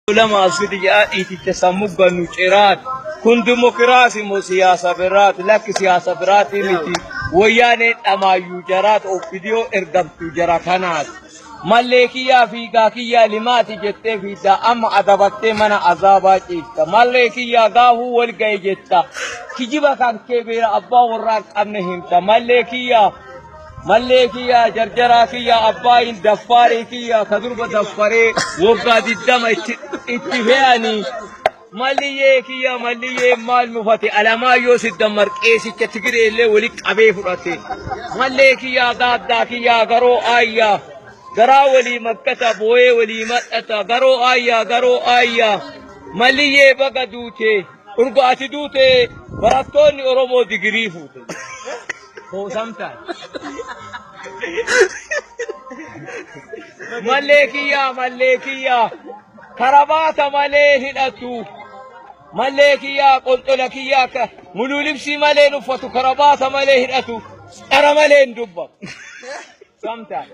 لما أصدق تسمو بنوشرات كن ديمقراطي مو سياسة برات لك سياسة برات متي وياني أما يجرات أو فيديو إرقم تجرات هناك مالكيا في كاكيا لماتي جتة في دا أما أدبت من عذابات إيتا مالكيا قاهو والقاي جتة كجيبا كان كبير أبا وراك أمنهم تا مالكيا جرجراكيا أباين دفاريكيا كذرب دفاري وقاد الدم اتفاني ماليكيا ماليه مال مفتي على ما يوسد دمر كيسي كتغري اللي ولك أبي فراتي مالكيا داداكيا غرو آيا غرا ولي مكة بوي ولي مكة غرو آيا ماليه بقى دوتي urgaati duute barattoonni Oromoo digirii fuute. Ho samtaan. Malleekiyyaa karabaata malee hidhatu. Malleekiyyaa qolxola kiyyaa ka mululibsii malee uffatu karabaata malee hidhatu. Dhara malee hin dubbatu. Samtaan.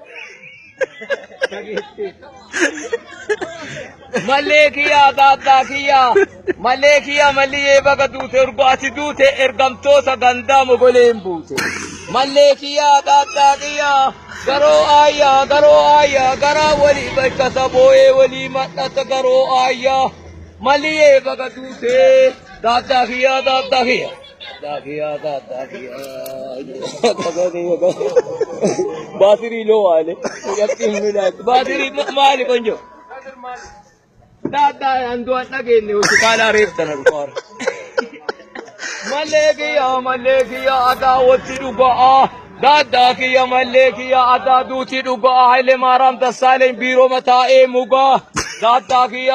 Malleekiyyaa daaddaakiyyaa Malleekiyyaa malliyyee baga duute urgaati duute ergamtoota gandaa mogoleen buute. Malleekiyyaa daaddaakiyyaa garoo aayyaa garaa walii bakka saboo'ee walii madhata garoo aayyaa malliyyee baga duute daaddaakiyyaa. Battery low ale. Battery mali konjo. Dada andu atage ne uskala reftana rukar. Malleekiyyaa ada woti duga dada kiya malleekiyyaa ada duti duga Haile Maram Dassalen biro mata e muga dada ki